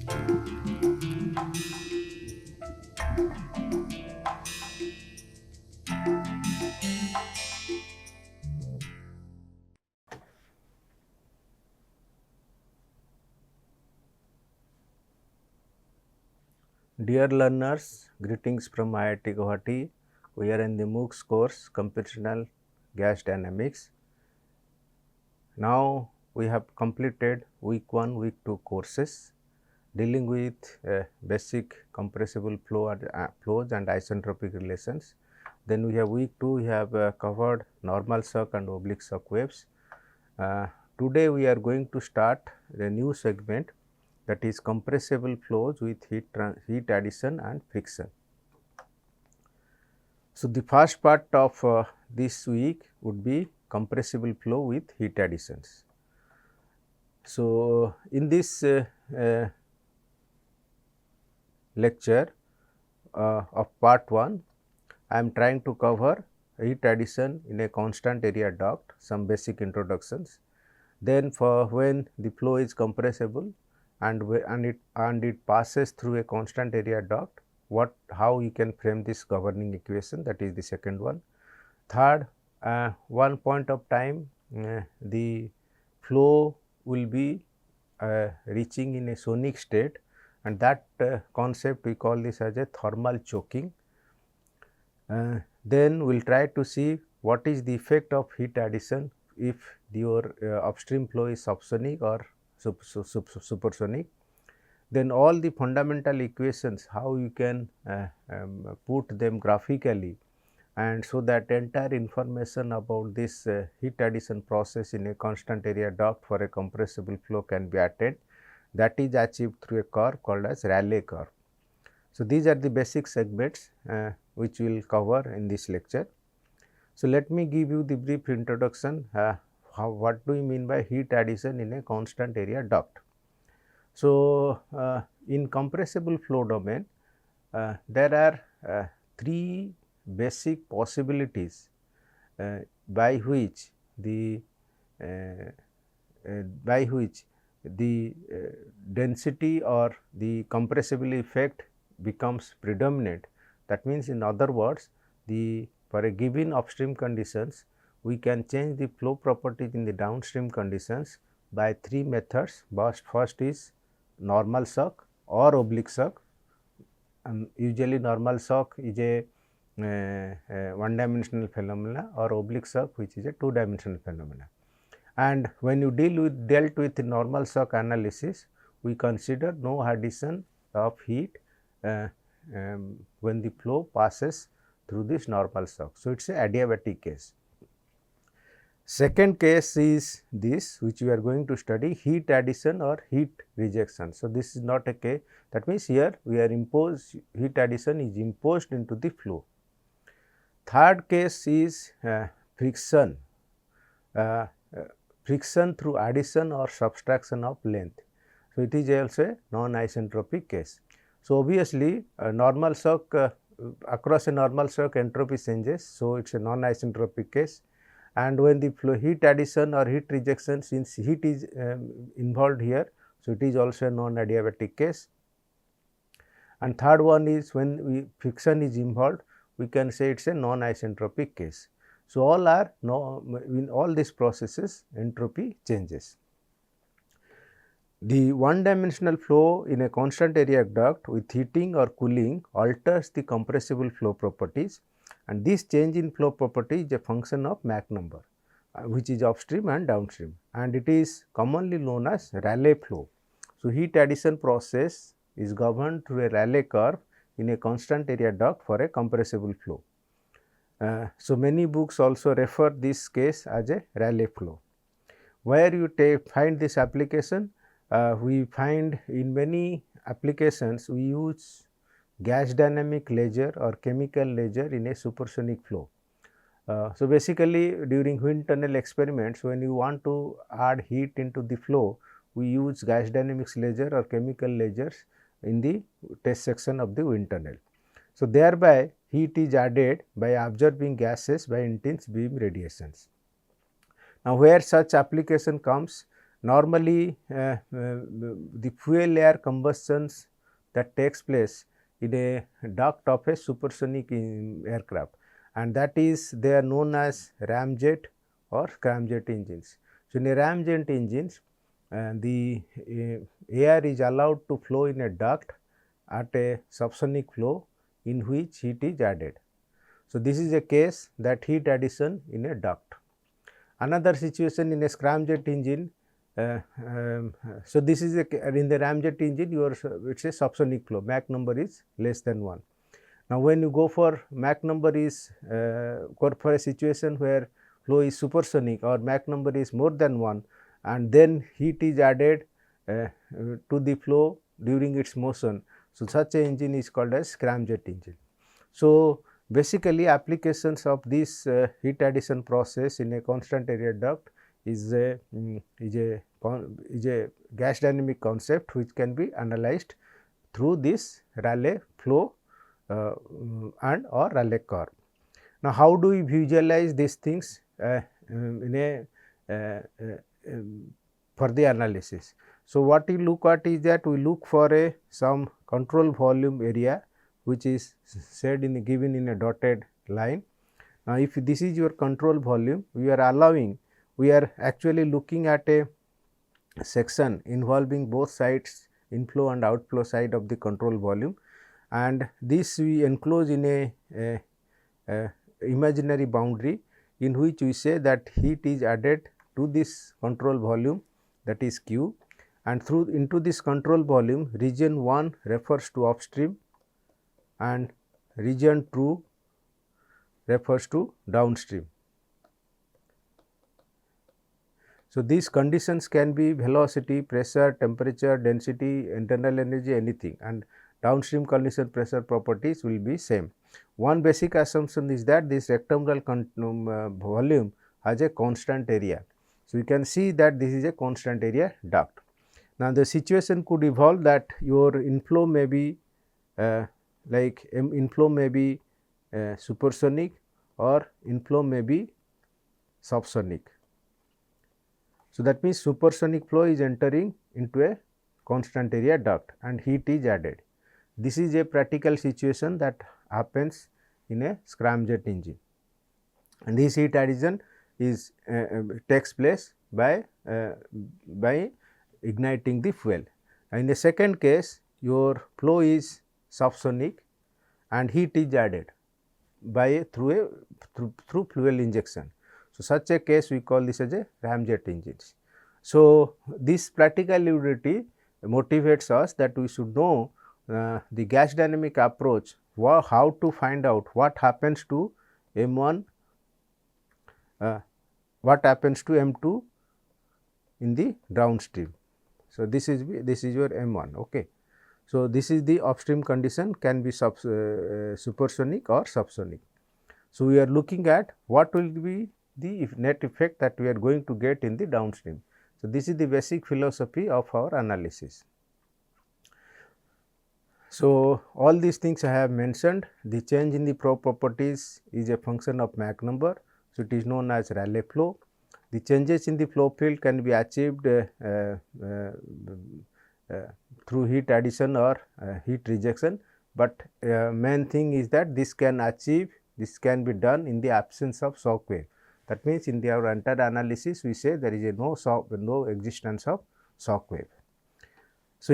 Dear learners, greetings from IIT Guwahati. We are in the MOOCs course Computational Gas Dynamics. Now we have completed week 1, week 2 courses dealing with basic compressible flows and isentropic relations. Then we have week 2, we have covered normal shock and oblique shock waves. Today we are going to start the new segment, that is compressible flows with heat addition and friction. So, the first part of this week would be compressible flow with heat additions. So, in this lecture of part 1, I am trying to cover heat addition in a constant area duct, some basic introductions. Then for when the flow is compressible and it passes through a constant area duct, how you can frame this governing equation, that is the second one. Third, one point of time the flow will be reaching in a sonic state, and that concept we call this as a thermal choking. Then we will try to see what is the effect of heat addition if your upstream flow is subsonic or supersonic. Then all the fundamental equations, how you can put them graphically, and so that entire information about this heat addition process in a constant area duct for a compressible flow can be attained. That is achieved through a curve called as Rayleigh curve. So, these are the basic segments which we will cover in this lecture. So, let me give you the brief introduction, what do we mean by heat addition in a constant area duct. So, in compressible flow domain, there are three basic possibilities by which the density or the compressible effect becomes predominant. That means, in other words, for a given upstream conditions, we can change the flow properties in the downstream conditions by three methods. First is normal shock or oblique shock, and usually normal shock is a one dimensional phenomena, or oblique shock which is a two dimensional phenomena. And when you dealt with normal shock analysis, we consider no addition of heat when the flow passes through this normal shock. So, it is a adiabatic case. Second case is this, which we are going to study, heat addition or heat rejection. So, this is not a case, that means here we are heat addition is imposed into the flow. Third case is friction, friction through addition or subtraction of length. So, it is also a non-isentropic case. So, obviously, normal shock across a normal shock entropy changes. So, it is a non-isentropic case, and when the flow heat addition or heat rejection, since heat is involved here, so it is also a non-adiabatic case. And third one is when friction is involved, we can say it is a non-isentropic case. So, all are in all these processes entropy changes. The one dimensional flow in a constant area duct with heating or cooling alters the compressible flow properties, and this change in flow property is a function of Mach number, which is upstream and downstream, and it is commonly known as Rayleigh flow. So, heat addition process is governed through a Rayleigh curve in a constant area duct for a compressible flow. So, many books also refer this case as a Rayleigh flow. Where you find this application? We find in many applications we use gas dynamic ledger or chemical ledger in a supersonic flow. So, basically during wind tunnel experiments, when you want to add heat into the flow, we use gas dynamics ledger or chemical ledgers in the test section of the wind tunnel. So, thereby heat is added by absorbing gases by intense beam radiations. Now, where such application comes, normally the fuel air combustions that takes place in a duct of a supersonic aircraft, and that is they are known as ramjet or scramjet engines. So, in a ramjet engines the air is allowed to flow in a duct at a subsonic flow in which heat is added. So, this is a case that heat addition in a duct. Another situation in a scramjet engine, so this is in the ramjet engine it is a subsonic flow, Mach number is less than 1. Now, when you go for Mach number is for a situation where flow is supersonic or Mach number is more than 1 and then heat is added to the flow during its motion. So, such a engine is called as scramjet engine. So, basically applications of this heat addition process in a constant area duct is a gas dynamic concept which can be analyzed through this Rayleigh flow and or Rayleigh curve. Now, how do we visualize these things in a for the analysis? So, what we look at is that we look for a some control volume area which is said in given in a dotted line. Now, if this is your control volume, we are actually looking at a section involving both sides, inflow and outflow side of the control volume, and this we enclose in a imaginary boundary in which we say that heat is added to this control volume, that is Q, and through into this control volume region 1 refers to upstream and region 2 refers to downstream. So, these conditions can be velocity, pressure, temperature, density, internal energy, anything, and downstream condition pressure properties will be same. One basic assumption is that this rectangular volume has a constant area. So, you can see that this is a constant area duct. Now, the situation could evolve that your inflow may be inflow may be supersonic or inflow may be subsonic. So, that means supersonic flow is entering into a constant area duct and heat is added. This is a practical situation that happens in a scramjet engine, and this heat addition is takes place by igniting the fuel. In the second case, your flow is subsonic and heat is added by through fuel injection. So, such a case we call this as a ramjet engines. So, this practical utility motivates us that we should know the gas dynamic approach, how to find out what happens to M1, what happens to M2 in the downstream. So, this is your M1. Okay. So, this is the upstream condition, can be supersonic or subsonic. So, we are looking at what will be the net effect that we are going to get in the downstream. So, this is the basic philosophy of our analysis. So, all these things I have mentioned. The change in the flow properties is a function of Mach number. So, it is known as Rayleigh flow. The changes in the flow field can be achieved through heat addition or heat rejection, but main thing is that this can be done in the absence of shock wave. That means, in our entire analysis we say there is no existence of shock wave. So,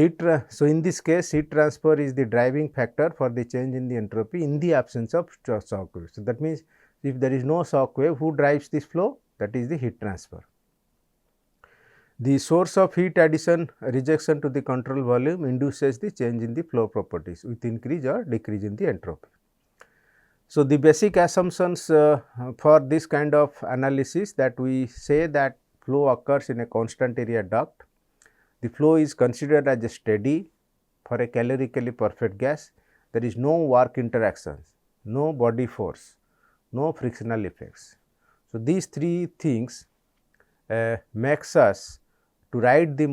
in this case heat transfer is the driving factor for the change in the entropy in the absence of shock wave. So, that means, if there is no shock wave, who drives this flow? That is the heat transfer. The source of heat addition rejection to the control volume induces the change in the flow properties with increase or decrease in the entropy. So, the basic assumptions for this kind of analysis, that we say that flow occurs in a constant area duct. The flow is considered as a steady for a calorically perfect gas. There is no work interactions, no body force, no frictional effects. So, these three things makes us to write the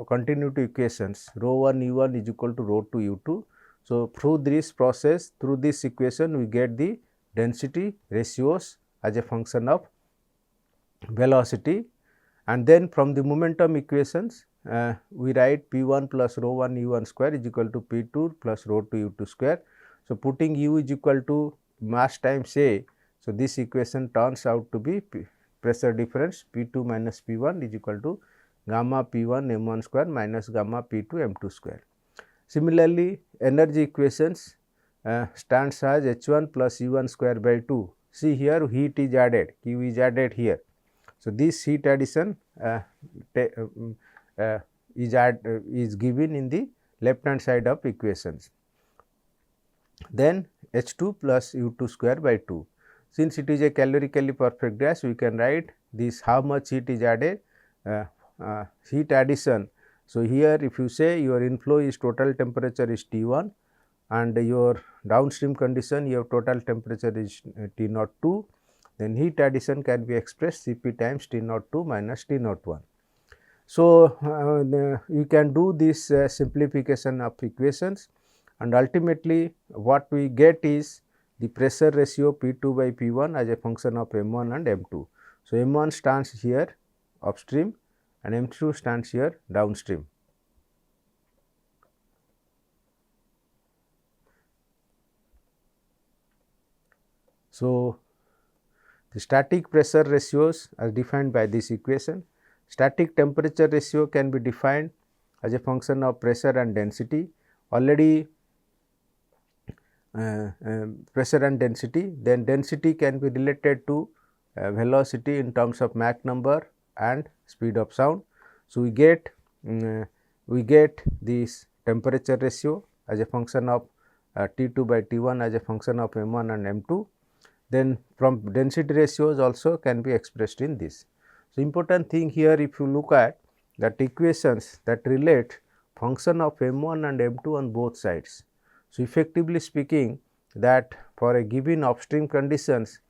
continuity equations rho 1 u 1 is equal to rho 2 u 2. So, through this process, through this equation we get the density ratios as a function of velocity, And then from the momentum equations, we write P1 plus rho 1 U1 square is equal to P2 plus rho 2 U2 square. So, putting U is equal to mass times A. So, this equation turns out to be pressure difference P2 minus P1 is equal to gamma P1 M1 square minus gamma P2 M2 square. Similarly, energy equations stands as H1 plus U1 square by 2. See here heat is added, Q is added here. So, this heat addition is given in the left hand side of equations. Then H2 plus U2 square by 2. Since it is a calorically perfect gas, we can write this how much heat is added, heat addition. So, here if you say your inflow is total temperature is T1 and your downstream condition your total temperature is T02, then heat addition can be expressed Cp times T02 minus T01. So, you can do this simplification of equations, and ultimately what we get is the pressure ratio P2 by P1 as a function of M1 and M2. So, M1 stands here upstream and M2 stands here downstream. So, the static pressure ratios are defined by this equation. Static temperature ratio can be defined as a function of pressure and density. Already pressure and density, then density can be related to velocity in terms of Mach number and speed of sound. So, we get this temperature ratio as a function of T2 by T1 as a function of M1 and M2. Then from density ratios also can be expressed in this. So, important thing here if you look at that equations that relate function of M1 and M2 on both sides. So, effectively speaking that for a given upstream conditions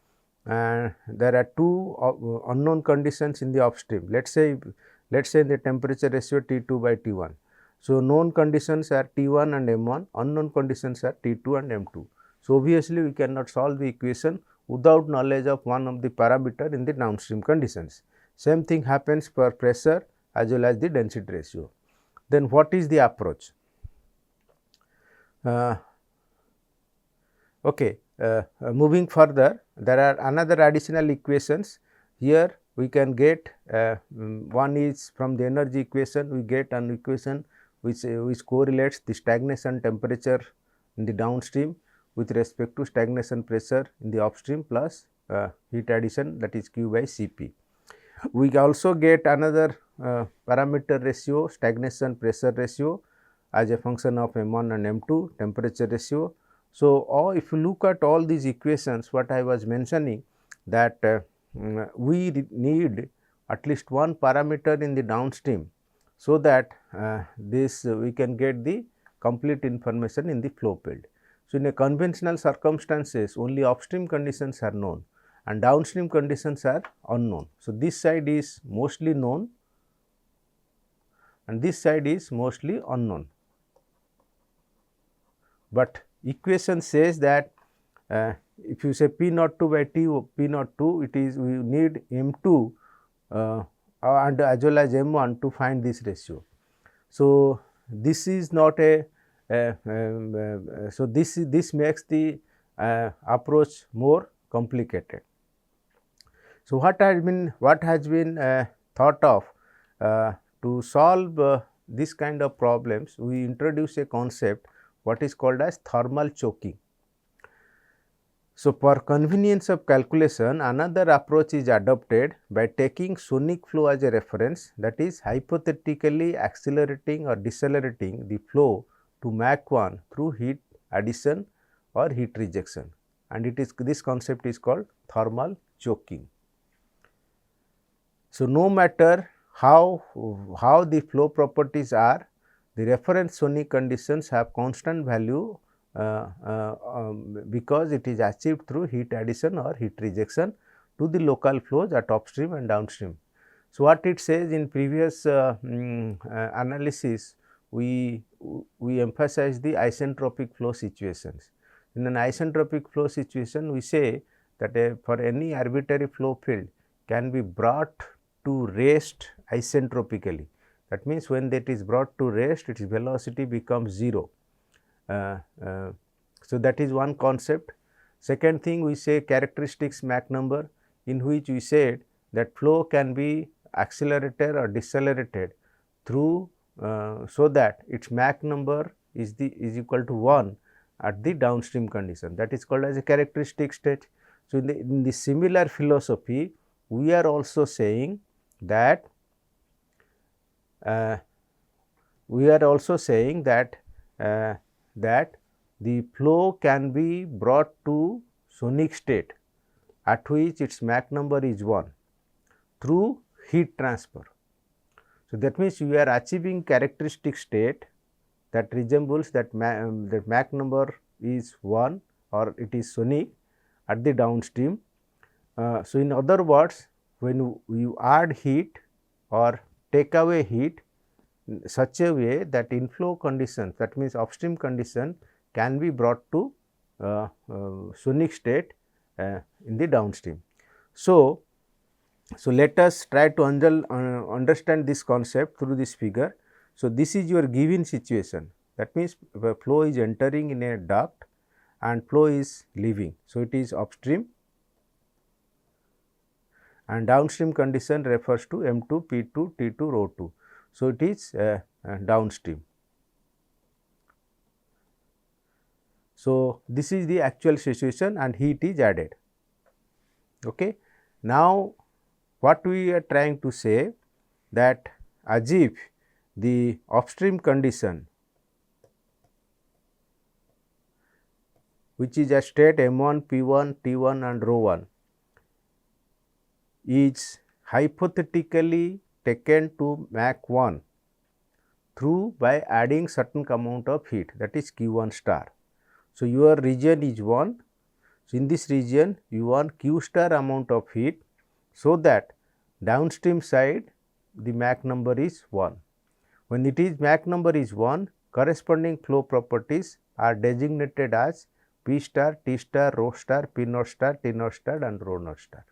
there are two unknown conditions in the upstream. Let us say the temperature ratio T2 by T1. So, known conditions are T1 and M1, unknown conditions are T2 and M2. So, obviously, we cannot solve the equation without knowledge of one of the parameter in the downstream conditions. Same thing happens for pressure as well as the density ratio. Then what is the approach? Moving further, there are another additional equations. Here we can get one is from the energy equation, we get an equation which correlates the stagnation temperature in the downstream with respect to stagnation pressure in the upstream plus heat addition, that is Q by Cp. We also get another parameter ratio, stagnation pressure ratio as a function of M1 and M2, temperature ratio. So, if you look at all these equations what I was mentioning, that we need at least one parameter in the downstream, so that we can get the complete information in the flow field. So, in a conventional circumstances only upstream conditions are known and downstream conditions are unknown. So, this side is mostly known and this side is mostly unknown, but equation says that if you say P02 by P02, it is we need M2 and as well as M1 to find this ratio. So, this is not a so this makes the approach more complicated. So, what has been thought of to solve this kind of problems? We introduce a concept what is called as thermal choking. So, for convenience of calculation, another approach is adopted by taking sonic flow as a reference, that is hypothetically accelerating or decelerating the flow to Mach 1 through heat addition or heat rejection, and this concept is called thermal choking. So, no matter how the flow properties are, the reference sonic conditions have constant value because it is achieved through heat addition or heat rejection to the local flows at upstream and downstream. So, what it says in previous analysis, we emphasize the isentropic flow situations. In an isentropic flow situation, we say that for any arbitrary flow field can be brought to rest isentropically. That means, when that is brought to rest, its velocity becomes 0. So, that is one concept. Second thing, we say characteristics Mach number, in which we said that flow can be accelerated or decelerated through so that its Mach number is equal to 1 at the downstream condition, that is called as a characteristic state. So, in the similar philosophy, we are also saying that that the flow can be brought to sonic state at which its Mach number is 1 through heat transfer. So, that means, we are achieving characteristic state that resembles that Mach number is 1 or it is sonic at the downstream. So, in other words, when you add heat or take away heat in such a way that inflow conditions, that means upstream condition, can be brought to sonic state in the downstream. So, let us try to understand this concept through this figure. So, this is your given situation, that means, flow is entering in a duct and flow is leaving. So, it is upstream and downstream condition refers to M2, P2, T2, rho 2. So, it is downstream. So, this is the actual situation and heat is added. Okay. Now, what we are trying to say, that as if the upstream condition, which is a state M1, P1, T1 and rho 1, is hypothetically taken to Mach 1 through by adding certain amount of heat, that is Q1 star. So, your region is 1. So, in this region you want Q star amount of heat, so that downstream side the Mach number is 1. When it is Mach number is 1, corresponding flow properties are designated as P star, T star, rho star, P naught star, T naught star and rho naught star.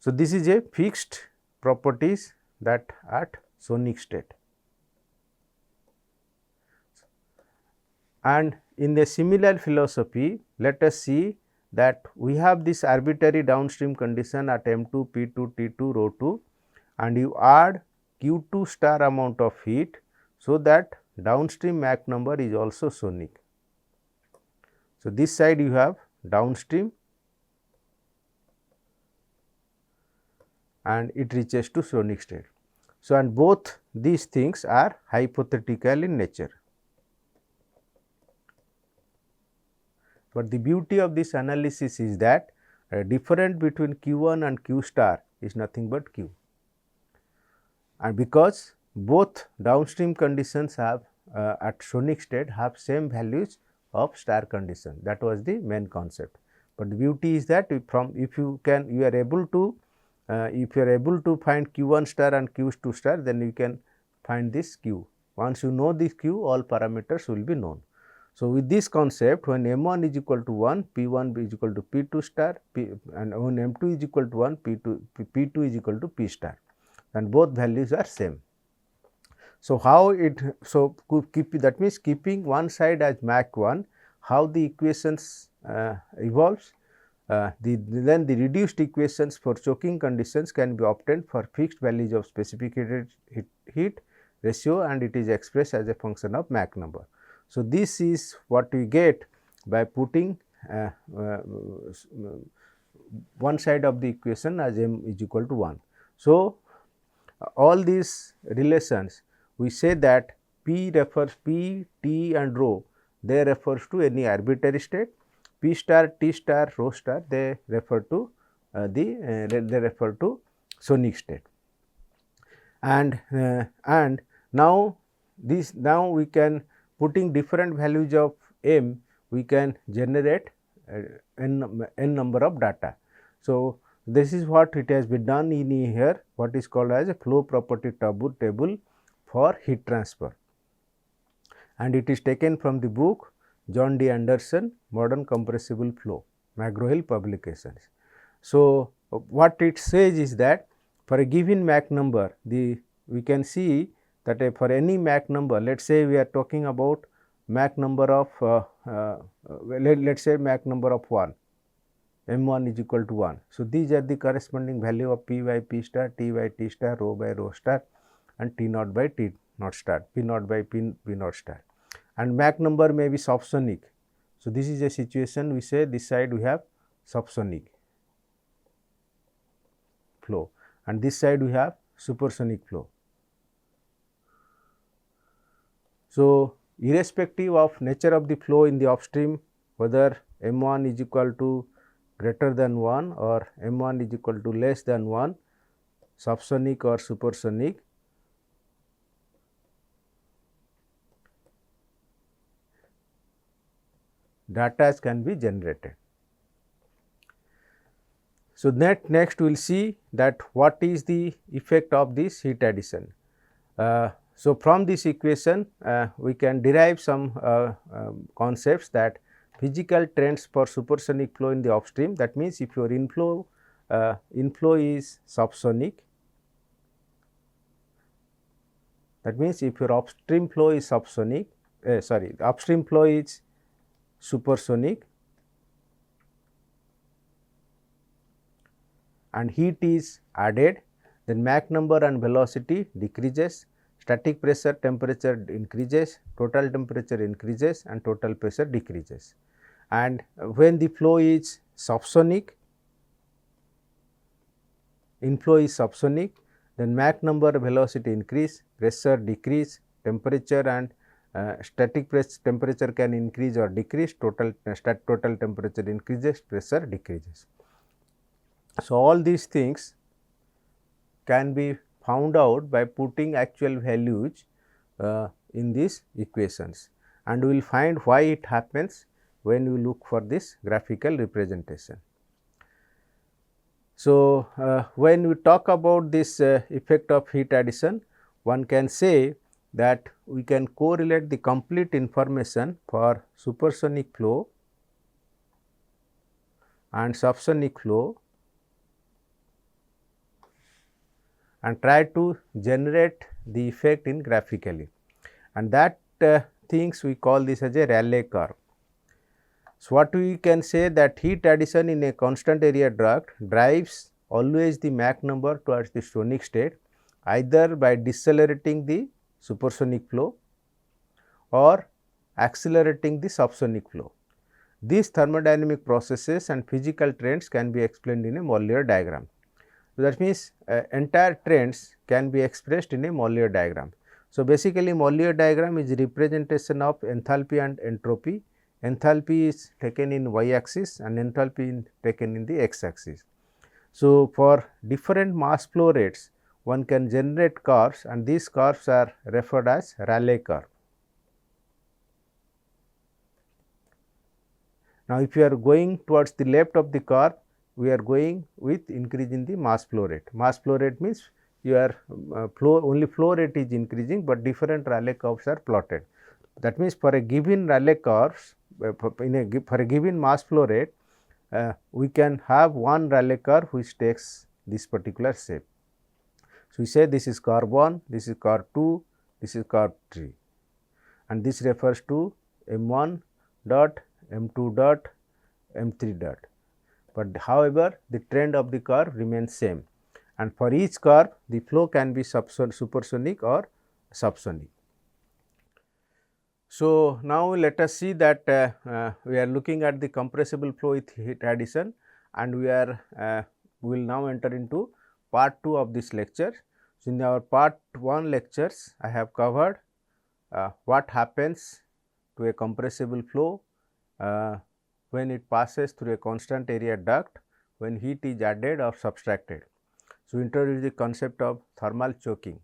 So, this is a fixed properties that at sonic state. And in the similar philosophy, let us see that we have this arbitrary downstream condition at M2, P2, T2, rho 2 and you add Q2 star amount of heat, so that downstream Mach number is also sonic. So, this side you have downstream and it reaches to sonic state. So, and both these things are hypothetical in nature. But the beauty of this analysis is that difference between Q1 and Q star is nothing but Q, and because both downstream conditions have at sonic state have same values of star condition, that was the main concept. But the beauty is that if you are able to find Q1 star and Q2 star, then you can find this Q. Once you know this Q, all parameters will be known. So, with this concept, when M1 is equal to 1, P1 is equal to P2 star, and when M2 is equal to 1, P2 is equal to P star, and both values are same. So, how it, so that means keeping one side as Mach 1, how the equations evolves, then the reduced equations for choking conditions can be obtained for fixed values of specific heat ratio, and it is expressed as a function of Mach number. So, this is what we get by putting one side of the equation as m is equal to 1. So, all these relations we say that P refers P, T and rho, they refers to any arbitrary state, P star, T star, rho star, they refer to sonic state. And now we can, putting different values of m, we can generate n number of data. So, this is what it has been done in here, what is called as a flow property table for heat transfer, and it is taken from the book John D. Anderson, Modern Compressible Flow, McGraw-Hill Publications. So, what it says is that for a given Mach number, we can see that for any Mach number, let us say we are talking about Mach number of let us say Mach number of 1, m1 is equal to 1. So, these are the corresponding value of p by p star, t by t star, rho by rho star and t naught by t naught star, p naught by p naught star, and Mach number may be subsonic. So, this is a situation we say this side we have subsonic flow and this side we have supersonic flow. So, irrespective of nature of the flow in the upstream, whether m1 is equal to greater than 1 or m1 is equal to less than 1, subsonic or supersonic, data can be generated. So, next we will see that what is the effect of this heat addition. So, from this equation we can derive some concepts that physical trends for supersonic flow in the upstream. That means, if your inflow is subsonic, that means if your upstream flow is subsonic, upstream flow is supersonic and heat is added, then Mach number and velocity decreases, static pressure temperature increases, total temperature increases and total pressure decreases. And when the flow is subsonic, inflow is subsonic, then Mach number, velocity increase, pressure decrease, temperature and static temperature can increase or decrease, total temperature increases, pressure decreases. So, all these things can be found out by putting actual values in these equations, and we will find why it happens when you look for this graphical representation. So, when we talk about this effect of heat addition, one can say that we can correlate the complete information for supersonic flow and subsonic flow and try to generate the effect in graphically, and that things we call this as a Rayleigh curve. So, what we can say that heat addition in a constant area duct drives always the Mach number towards the sonic state, either by decelerating the supersonic flow or accelerating the subsonic flow. These thermodynamic processes and physical trends can be explained in a Mollier diagram. So, that means entire trends can be expressed in a Mollier diagram. So, basically Mollier diagram is representation of enthalpy and entropy. Enthalpy is taken in y axis and enthalpy is taken in the x axis. So, for different mass flow rates, one can generate curves and these curves are referred as Rayleigh curve. Now, if you are going towards the left of the curve, we are going with increase in the mass flow rate. Mass flow rate means your only flow rate is increasing, but different Rayleigh curves are plotted. That means, for a given Rayleigh curves, for a given mass flow rate, we can have one Rayleigh curve which takes this particular shape. So, we say this is curve 1, this is curve 2, this is curve 3, and this refers to m1 dot, m2 dot, m3 dot. But however, the trend of the curve remains same, and for each curve the flow can be supersonic or subsonic. So, now let us see that we are looking at the compressible flow with heat addition, and we will now enter into part 2 of this lecture. So, in our part 1 lectures, I have covered what happens to a compressible flow when it passes through a constant area duct, when heat is added or subtracted. So, we introduce the concept of thermal choking.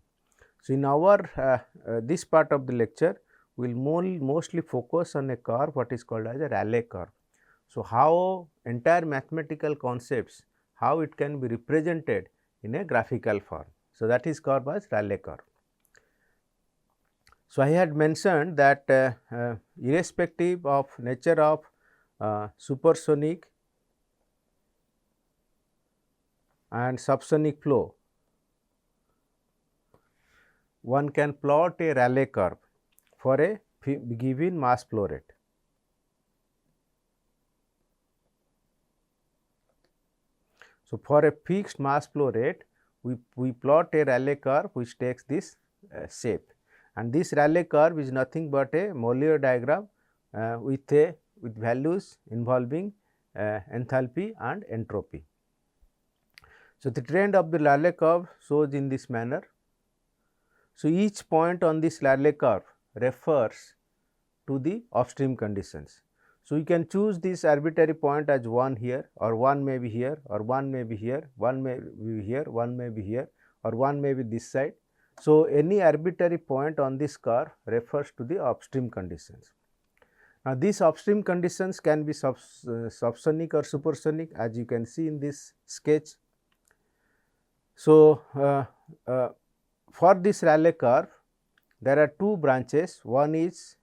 So, in our this part of the lecture, we will mostly focus on a curve what is called as a Rayleigh curve. So, how entire mathematical concepts, how it can be represented in a graphical form. So, that is called as Rayleigh curve. So, I had mentioned that irrespective of nature of supersonic and subsonic flow, one can plot a Rayleigh curve for a given mass flow rate. So, for a fixed mass flow rate, we plot a Rayleigh curve which takes this shape, and this Rayleigh curve is nothing but a Mollier diagram with values involving enthalpy and entropy. So, the trend of the Rayleigh curve shows in this manner. So, each point on this Rayleigh curve refers to the upstream conditions. So, you can choose this arbitrary point as 1 here, or 1 may be here, or 1 may be here, 1 may be here, 1 may be here, or 1 may be this side. So, any arbitrary point on this curve refers to the upstream conditions. Now, these upstream conditions can be subsonic or supersonic, as you can see in this sketch. So, for this Rayleigh curve, there are two branches, one is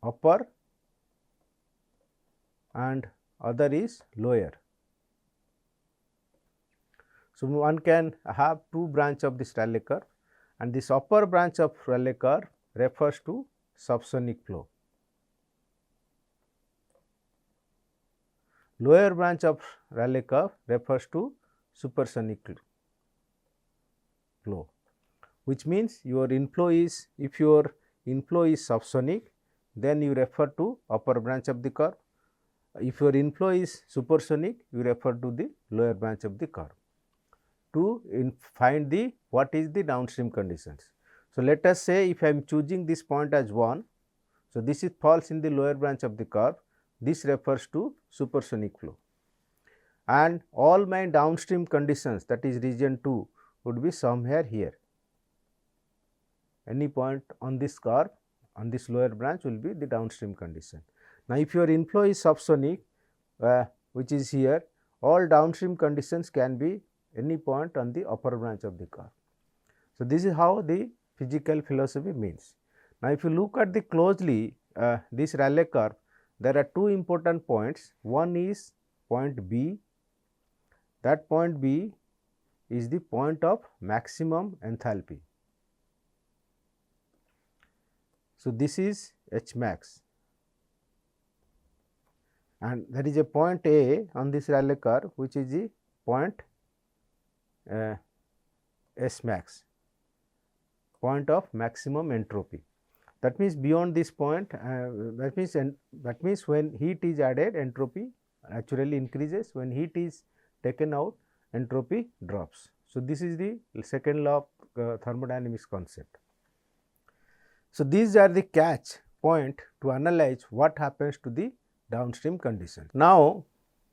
upper and other is lower. So, one can have two branches of this Rayleigh curve, and this upper branch of Rayleigh curve refers to subsonic flow. Lower branch of Rayleigh curve refers to supersonic flow, which means your inflow is, if your inflow is subsonic, then you refer to upper branch of the curve. If your inflow is supersonic, you refer to the lower branch of the curve to find the what is the downstream conditions. So, let us say if I am choosing this point as 1, so this is falls in the lower branch of the curve, this refers to supersonic flow, and all my downstream conditions, that is region 2, would be somewhere here. Any point on this curve on this lower branch will be the downstream condition. Now, if your inflow is subsonic, which is here, all downstream conditions can be any point on the upper branch of the curve. So, this is how the physical philosophy means. Now, if you look at the closely this Rayleigh curve, there are two important points. One is point B. That point B is the point of maximum enthalpy. So, this is H max, and there is a point A on this Rayleigh curve, which is the point S max, point of maximum entropy. That means, beyond this point, that means when heat is added, entropy naturally increases. When heat is taken out, entropy drops. So, this is the second law of thermodynamics concept. So, these are the catch point to analyze what happens to the downstream conditions. Now,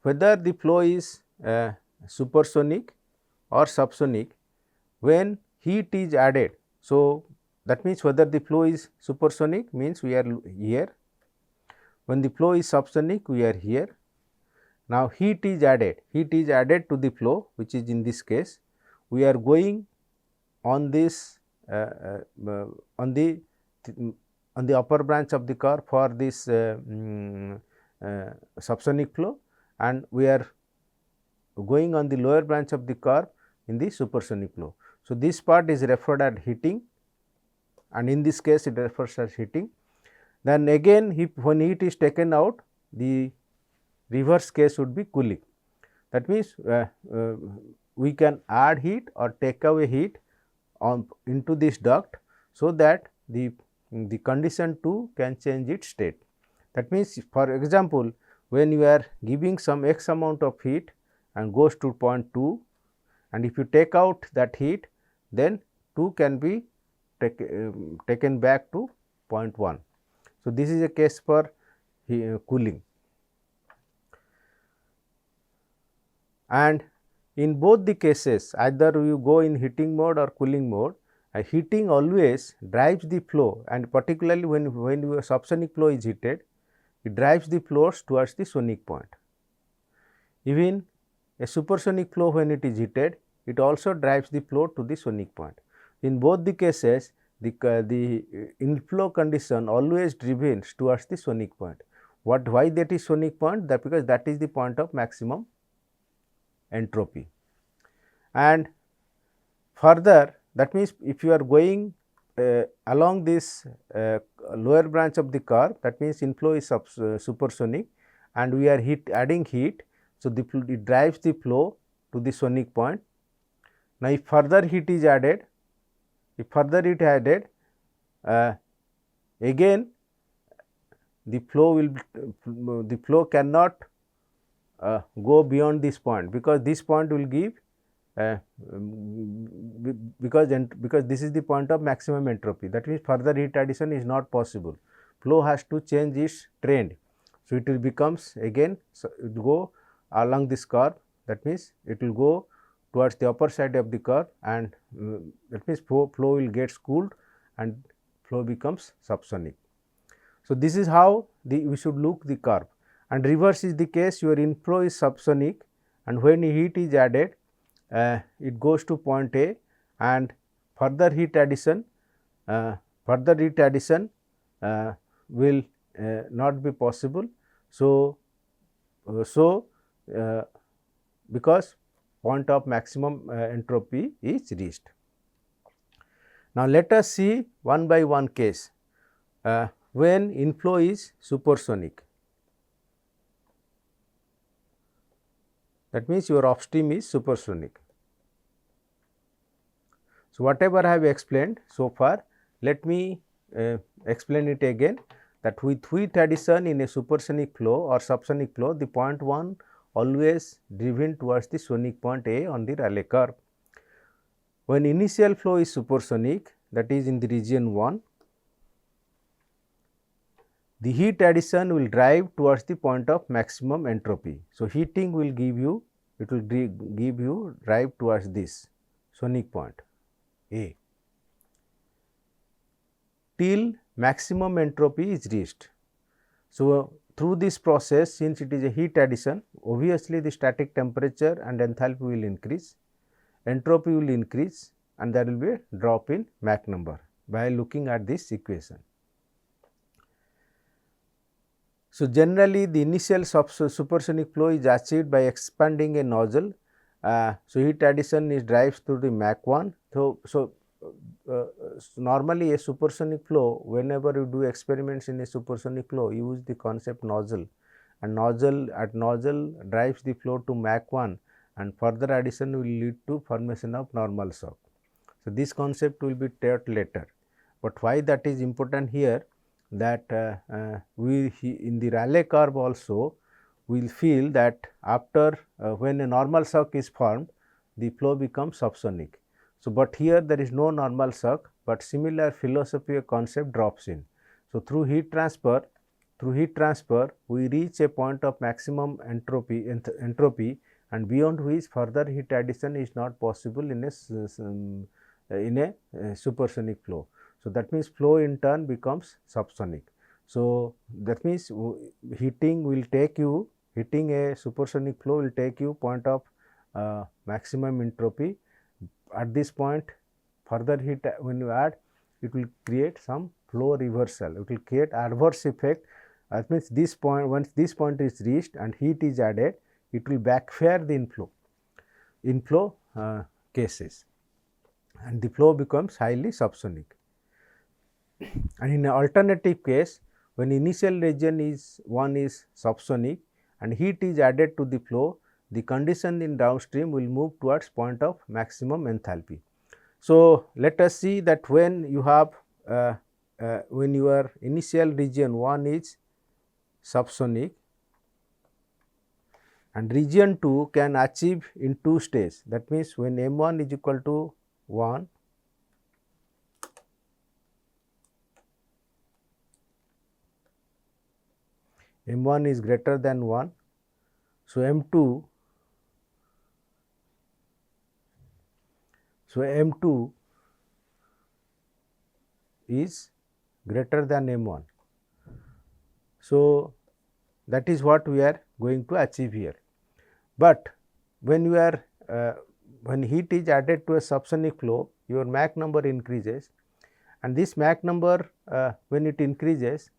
whether the flow is supersonic or subsonic, when heat is added. So, that means whether the flow is supersonic means we are here, when the flow is subsonic we are here. Now, heat is added to the flow, which is in this case we are going on this on the upper branch of the curve for this subsonic flow, and we are going on the lower branch of the curve in the supersonic flow. So, this part is referred as heating, and in this case it refers as heating. Then again when heat is taken out, the reverse case would be cooling. That means, we can add heat or take away heat into this duct, so that the condition 2 can change its state. That means, for example, when you are giving some x amount of heat and goes to point 2, and if you take out that heat, then 2 can be taken back to point 1. So, this is a case for cooling, and in both the cases, either you go in heating mode or cooling mode, heating always drives the flow, and particularly when your subsonic flow is heated, it drives the flows towards the sonic point. Even a supersonic flow, when it is heated, it also drives the flow to the sonic point. In both the cases, the inflow condition always driven towards the sonic point. Why that is sonic point? That because that is the point of maximum entropy. And further, that means if you are going along this lower branch of the curve, that means inflow is supersonic and we are adding heat. So, it drives the flow to the sonic point. Now, if further heat is added, again the flow cannot go beyond this point, because this point will give because this is the point of maximum entropy. That means, further heat addition is not possible. Flow has to change its trend. So, it will becomes again, so it will go along this curve, that means it will go towards the upper side of the curve, and that means flow will get cooled and flow becomes subsonic. So, this is how we should look the curve, and reverse is the case. Your inflow is subsonic and when heat is added, it goes to point A, and further heat addition will not be possible. So, because point of maximum entropy is reached. Now, let us see one by one case when inflow is supersonic. That means, your upstream is supersonic. So, whatever I have explained so far, let me explain it again, that with heat addition in a supersonic flow or subsonic flow, the point 1 always driven towards the sonic point A on the Rayleigh curve. When initial flow is supersonic, that is in the region 1, the heat addition will drive towards the point of maximum entropy. So, heating will give you, it will give you drive towards this sonic point A till maximum entropy is reached. So, through this process, since it is a heat addition, obviously the static temperature and enthalpy will increase, entropy will increase, and there will be a drop in Mach number by looking at this equation. So, generally the initial supersonic flow is achieved by expanding a nozzle. So, heat addition is drives through the Mach 1. So, normally a supersonic flow, whenever you do experiments in a supersonic flow, use the concept nozzle, and nozzle drives the flow to Mach 1, and further addition will lead to formation of normal shock. So, this concept will be taught later, but why that is important here, that in the Rayleigh curve also we will feel that after when a normal shock is formed, the flow becomes subsonic. So, but here there is no normal shock, but similar philosophy or concept drops in. So, through heat transfer we reach a point of maximum entropy and beyond which further heat addition is not possible in a supersonic flow. So, that means flow in turn becomes subsonic. So, that means heating a supersonic flow will take you point of maximum entropy. At this point, further heat when you add, it will create some flow reversal, it will create adverse effect. That means, this point, once this point is reached and heat is added, it will backfire the inflow cases, and the flow becomes highly subsonic. And in an alternative case, when initial region is subsonic and heat is added to the flow, the condition in downstream will move towards point of maximum enthalpy. So, let us see that when you have when your initial region 1 is subsonic and region 2 can achieve in 2 stages. That means, when M1 is equal to 1, M1 is greater than 1. So, M2 is greater than M1. So, that is what we are going to achieve here. But when you are when heat is added to a subsonic flow, your Mach number increases, and this Mach number when it increases,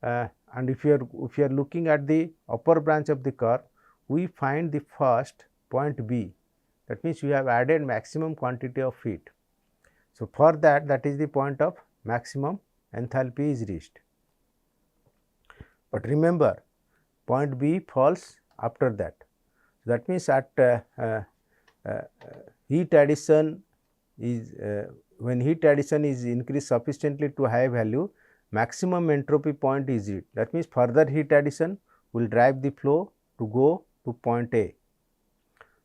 and if you are looking at the upper branch of the curve, we find the first point B. That means, we have added maximum quantity of heat. So, for that is the point of maximum enthalpy is reached. But remember, point B falls after that. That means, at heat addition is when heat addition is increased sufficiently to high value, maximum entropy point is reached. That means, further heat addition will drive the flow to go to point A.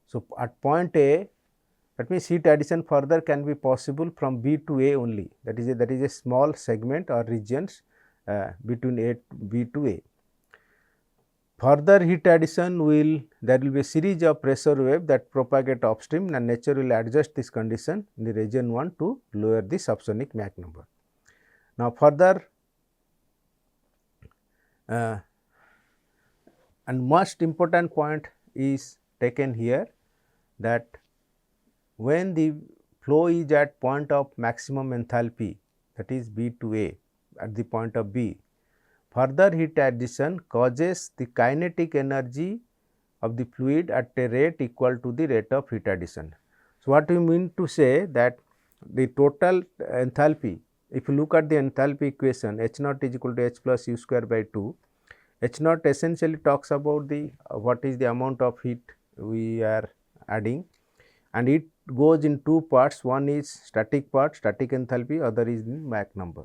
So, at point A, that means heat addition further can be possible from B to A only, that is a small segment or regions between B to A. Further heat addition there will be a series of pressure wave that propagate upstream, and nature will adjust this condition in the region 1 to lower the subsonic Mach number. Now, further and most important point is taken here, that when the flow is at point of maximum enthalpy, that is B to A at the point of B, further heat addition causes the kinetic energy of the fluid at a rate equal to the rate of heat addition. So, what we mean to say that the total enthalpy, if you look at the enthalpy equation, H naught is equal to H plus U square by 2, H naught essentially talks about the what is the amount of heat we are adding, and it goes in two parts. One is static part, static enthalpy, other is the Mach number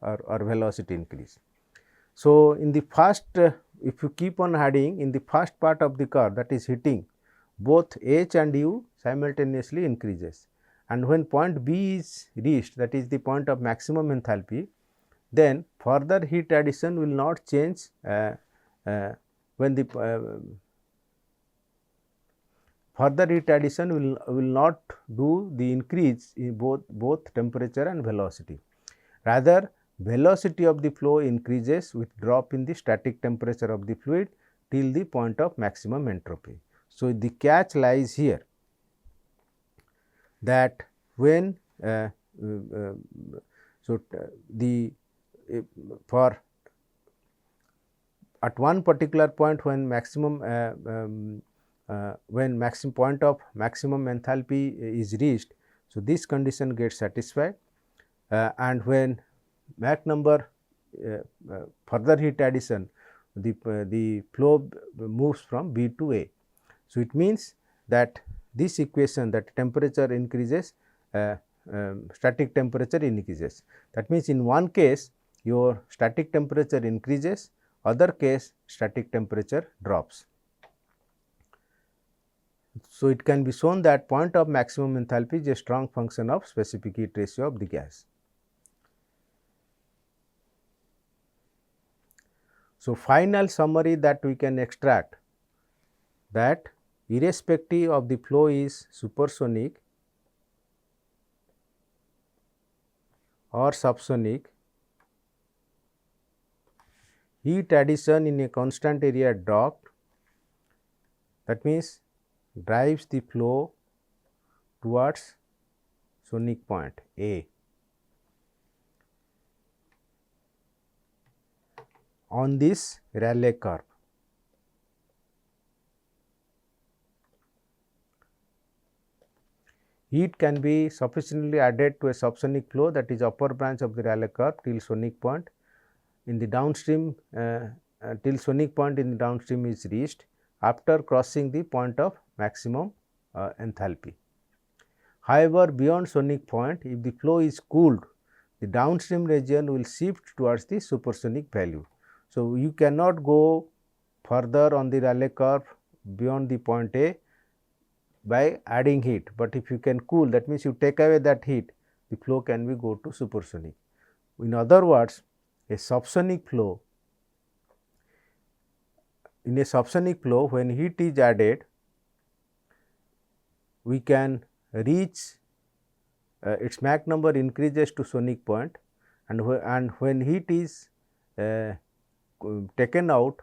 or velocity increase. So, in the first if you keep on adding in the first part of the curve, that is heating, both H and U simultaneously increases, and when point B is reached, that is the point of maximum enthalpy, then further heat addition will not change when the further heat addition will not do the increase in both temperature and velocity. Rather, velocity of the flow increases with drop in the static temperature of the fluid till the point of maximum entropy. So, the catch lies here, that when for at one particular point when maximum point of maximum enthalpy is reached, so this condition gets satisfied, and when Mach number further heat addition, the flow moves from B to A. So, it means that this equation, that temperature increases, static temperature increases. That means, in one case your static temperature increases, other case static temperature drops. So, it can be shown that point of maximum enthalpy is a strong function of specific heat ratio of the gas. So, final summary that we can extract, that irrespective of the flow is supersonic or subsonic, heat addition in a constant area duct, that means drives the flow towards sonic point A. On this Rayleigh curve. Heat can be sufficiently added to a subsonic flow, that is upper branch of the Rayleigh curve till sonic point. In the downstream till sonic point in the downstream is reached after crossing the point of maximum enthalpy. However, beyond sonic point, if the flow is cooled, the downstream region will shift towards the supersonic value. So, you cannot go further on the Rayleigh curve beyond the point A by adding heat, but if you can cool, that means you take away that heat, the flow can be go to supersonic. In other words, a subsonic flow, in a subsonic flow when heat is added, we can reach its Mach number increases to sonic point, and when heat is taken out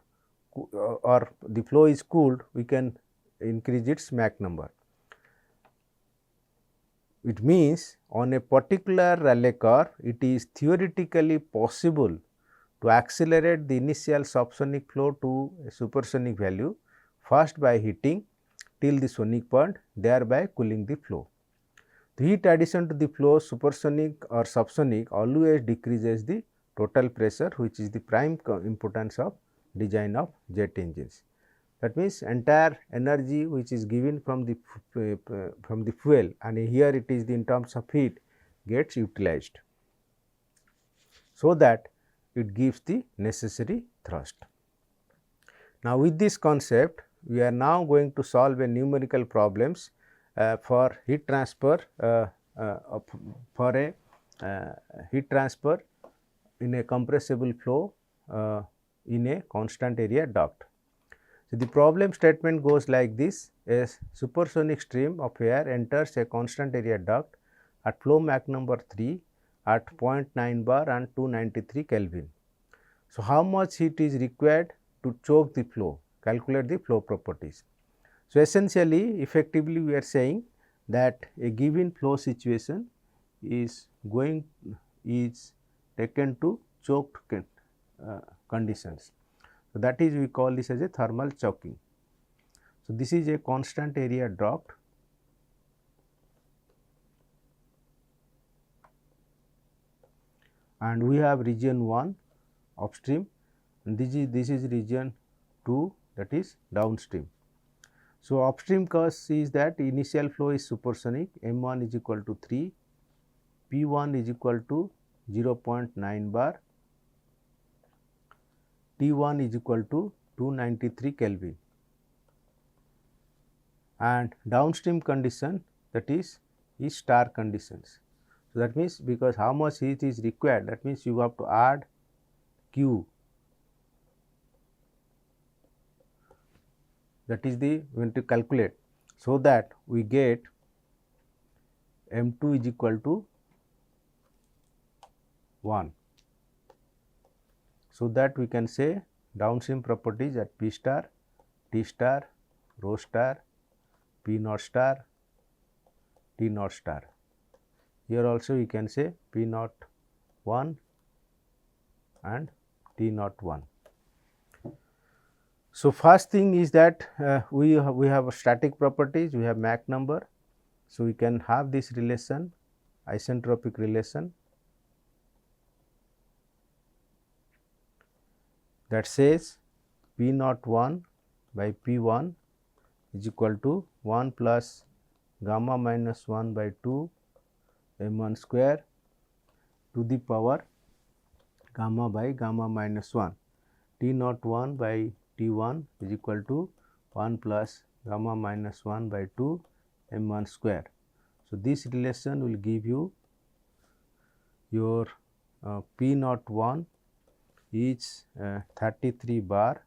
or the flow is cooled, we can increase its Mach number. It means on a particular Rayleigh curve, it is theoretically possible to accelerate the initial subsonic flow to a supersonic value, first by heating till the sonic point, thereby cooling the flow. The heat addition to the flow supersonic or subsonic always decreases the total pressure, which is the prime importance of design of jet engines. That means, entire energy which is given from the fuel, and here it is in terms of heat, gets utilized, so that it gives the necessary thrust. Now, with this concept, we are now going to solve a numerical problems for heat transfer heat transfer in a compressible flow in a constant area duct. So, the problem statement goes like this: a supersonic stream of air enters a constant area duct at flow Mach number 3 at 0.9 bar and 293 Kelvin. So, how much heat is required to choke the flow? Calculate the flow properties. So, essentially effectively we are saying that a given flow situation is taken to choked conditions. So, that is we call this as a thermal choking. So, this is a constant area duct, and we have region 1 upstream, and this is region 2, that is downstream. So, upstream cause is that initial flow is supersonic, m1 is equal to 3, p1 is equal to 0.9 bar, T1 is equal to 293 Kelvin, and downstream condition, that is star conditions. So, that means, because how much heat is required, that means you have to add Q, that is the when to calculate, so that we get M2 is equal to 1. So, that we can say downstream properties at P star, T star, rho star, P naught star, T naught star. Here also we can say P naught 1 and T naught 1. So, first thing is that we have static properties, we have Mach number. So, we can have this relation, isentropic relation, that says P naught 1 by P 1 is equal to 1 plus gamma minus 1 by 2 m 1 square to the power gamma by gamma minus 1. T naught 1 by T 1 is equal to 1 plus gamma minus 1 by 2 m 1 square. So, this relation will give you your P naught 1 is 33 bar,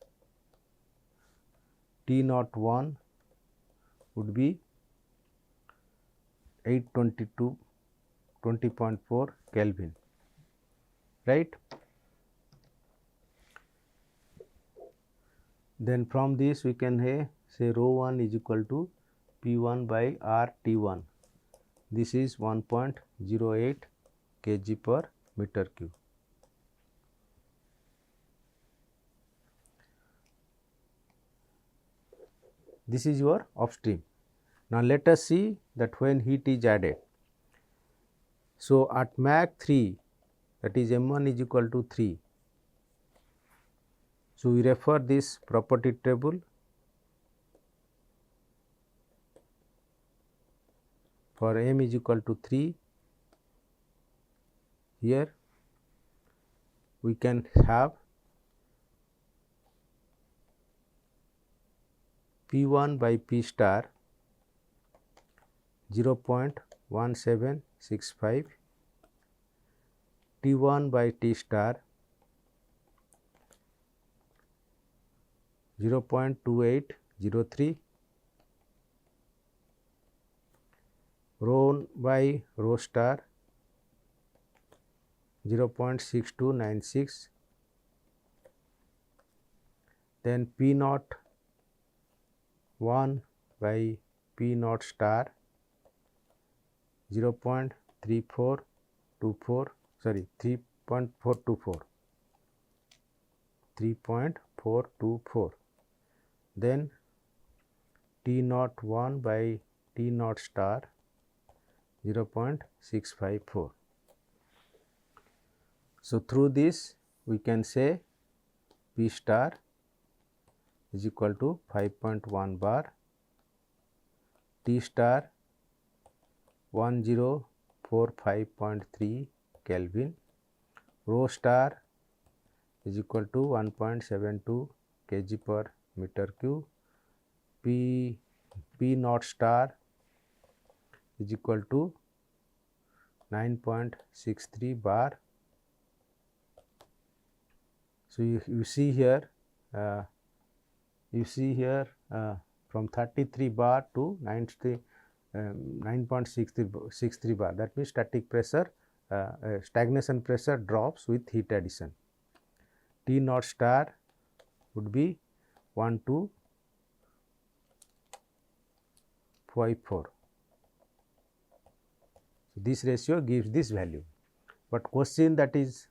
T naught 1 would be 822 20.4 Kelvin, right. Then from this we can say rho 1 is equal to P 1 by R T 1. This is 1.08 kg per meter cube. This is your upstream. Now, let us see that when heat is added. So, at Mach 3, that is M1 is equal to 3. So, we refer this property table. For M is equal to 3, here we can have P1 by P star 0.1765, T1 by T star 0.2803, rho by rho star 0.6296, then P naught 1 by P naught star 0.3424, sorry 3.424, then T naught 1 by T naught star 0.654. So, through this we can say P star is equal to 5.1 bar, T star 1045.3 Kelvin, rho star is equal to 1.72 kg per meter cube, P naught star is equal to 9.63 bar. So, you see here from 33 bar to 9.63 bar, that means static pressure stagnation pressure drops with heat addition. T naught star would be 1254. So, this ratio gives this value, but question that means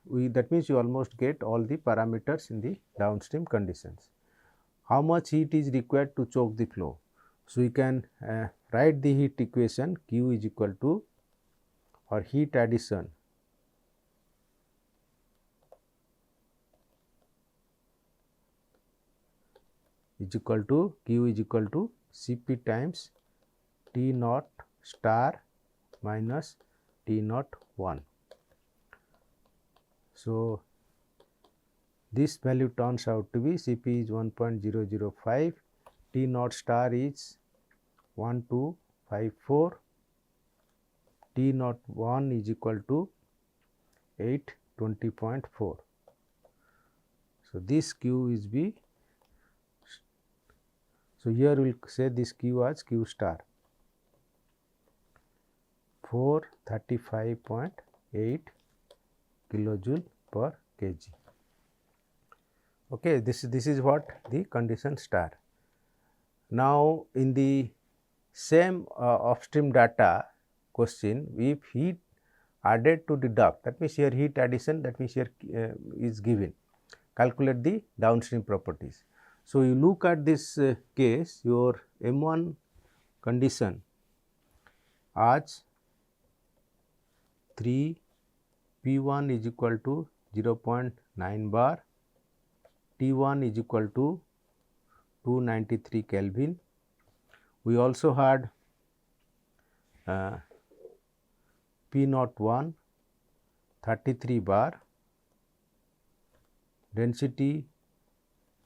you almost get all the parameters in the downstream conditions. How much heat is required to choke the flow? So, we can write the heat equation Q is equal to, or heat addition is equal to, Q is equal to Cp times T naught star minus T naught 1. So, this value turns out to be Cp is 1.005, T naught star is 1254, T naught 1 is equal to 820.4. So, this Q is B. So, here we will say this Q as Q star 435.8 kilojoule per kg. Okay, this is what the condition star. Now, in the same upstream data question, if heat added to the duct, that means here heat addition, that means here is given, calculate the downstream properties. So, you look at this case, your M1 condition as 3 P1 is equal to 0.9 bar, T1 is equal to 293 Kelvin. We also had P01 33 bar, density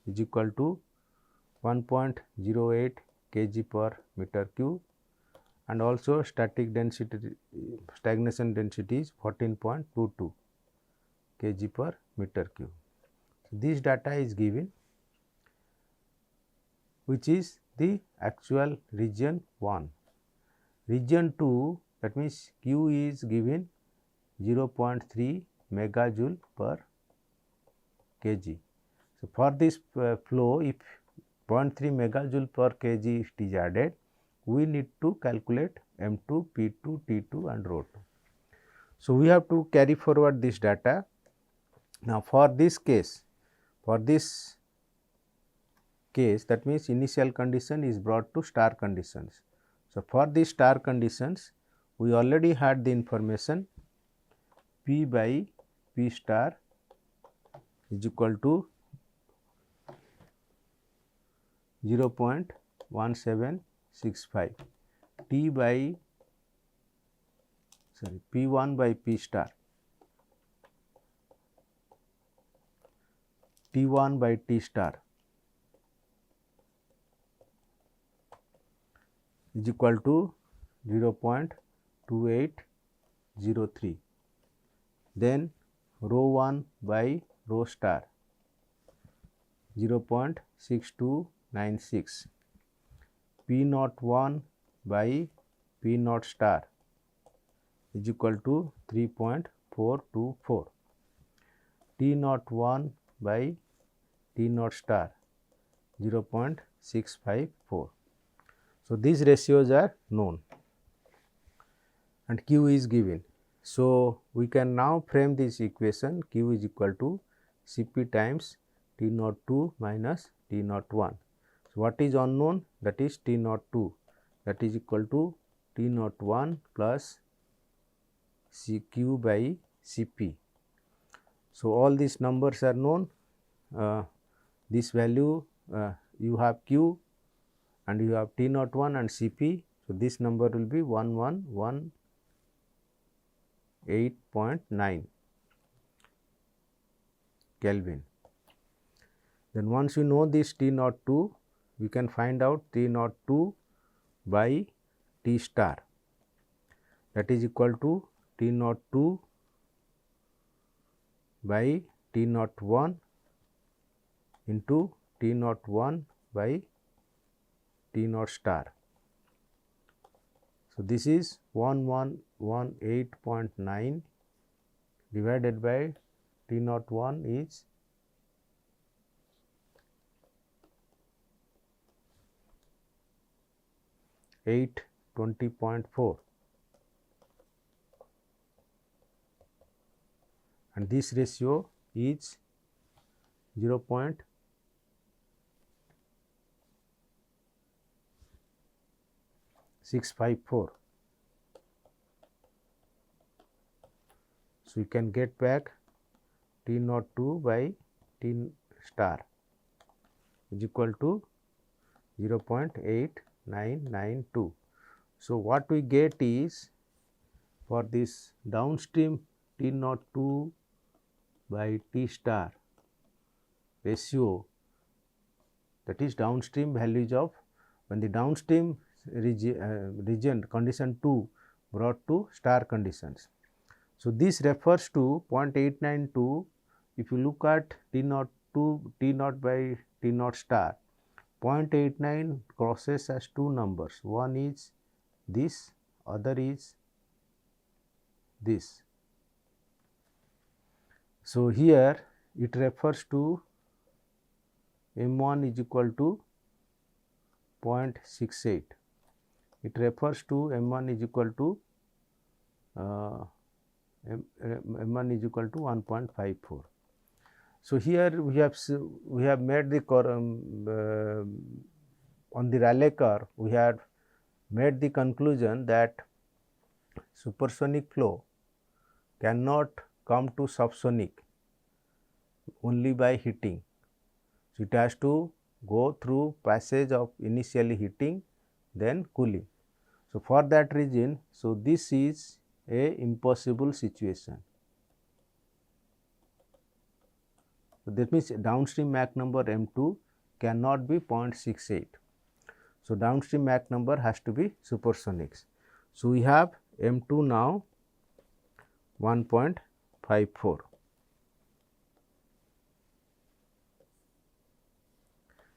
is equal to 1.08 kg per meter cube, and also stagnation density is 14.22 kg per meter cube. So, this data is given, which is the actual region 1. Region 2, that means Q is given 0.3 megajoule per kg. So, for this flow, if 0.3 megajoule per kg is added, we need to calculate M2, P2, T2 and rho 2. So, we have to carry forward this data. Now, for this case, that means initial condition is brought to star conditions. So, for these star conditions, we already had the information P by P star is equal to 0.1765, P1 by P star, T1 by T star is equal to 0.2803, then rho 1 by rho star 0.6296, P naught 1 by P naught star is equal to 3.424, T naught 1 by T naught star 0.654. So, these ratios are known and Q is given. So, we can now frame this equation Q is equal to Cp times T naught 2 minus T naught 1. So, what is unknown? That is T naught 2, that is equal to T naught 1 plus Cq by Cp. So, all these numbers are known. This value you have Q and you have T01 and Cp. So, this number will be 1118.9 Kelvin. Then once you know this T02, we can find out T02 by T star, that is equal to T02 by T01 into T01 by T0 star. So, this is 1118.9 divided by T01 is 820.4, and this ratio is 0.654. So, we can get back T02 by T star is equal to 0.8992. So, what we get is for this downstream T02 by T star ratio, that is downstream values of when the downstream region condition 2 brought to star conditions. So, this refers to 0.892. If you look at T02 T0 by T0 star, 0.89 crosses as two numbers, one is this, other is this. So, here it refers to M1 is equal to 0.68, it refers to M1 is equal to M1 is equal to 1.54. So, here we have made the on the Rayleigh curve we had made the conclusion that supersonic flow cannot come to subsonic only by heating. So, it has to go through passage of initially heating then cooling. So, for that reason, so this is a impossible situation. So, that means downstream Mach number M2 cannot be 0.68. So, downstream Mach number has to be supersonics. So, we have M2 now 1.54.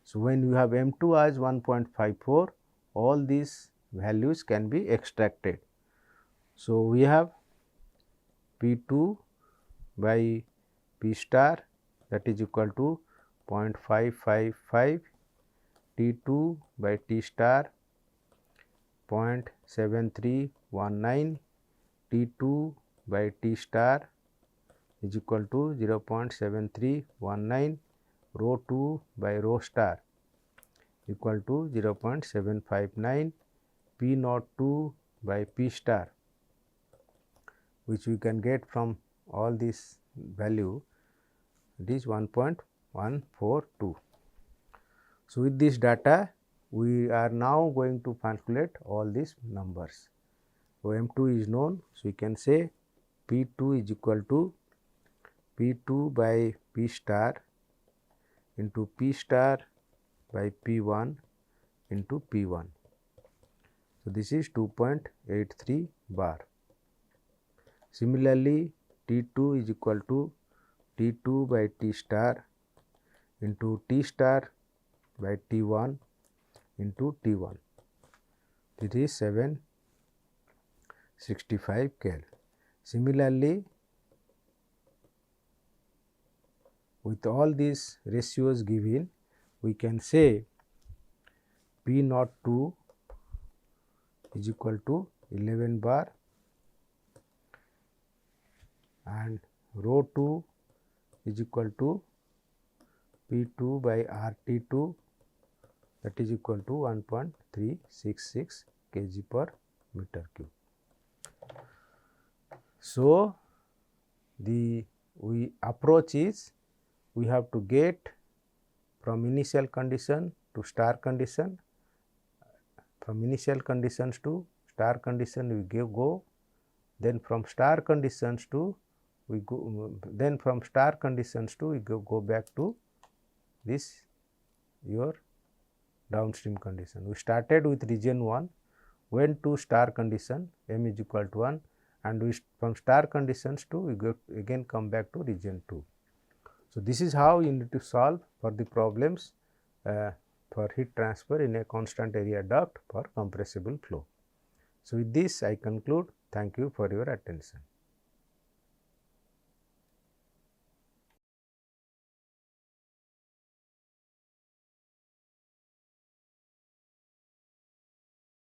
So, when you have M2 as 1.54, all these values can be extracted. So, we have P2 by P star, that is equal to 0.555, T2 by T star 0.7319, T2 by T star is equal to 0.7319, rho 2 by rho star equal to 0.759, P naught 2 by P star, which we can get from all this value, it is 1.142. So, with this data we are now going to calculate all these numbers. So, M2 is known. So, we can say P2 is equal to P2 by P star into P star by P1 into P1. So, this is 2.83 bar. Similarly, T2 is equal to T2 by T star into T star by T1 into T1. It is 765 Kel. Similarly, with all these ratios given, we can say P naught 2 is equal to 11 bar and rho 2 is equal to P2 by RT2, that is equal to 1.366 kg per meter cube. So, the approach is we have to get from initial condition to star condition, from initial conditions to star condition we go, then from star conditions to we go, then from star conditions to we go back to this your downstream condition. We started with region 1, went to star condition m is equal to 1, and we from star conditions to we go again come back to region 2. So, this is how you need to solve for the problems for heat transfer in a constant area duct for compressible flow. So, with this I conclude. Thank you for your attention.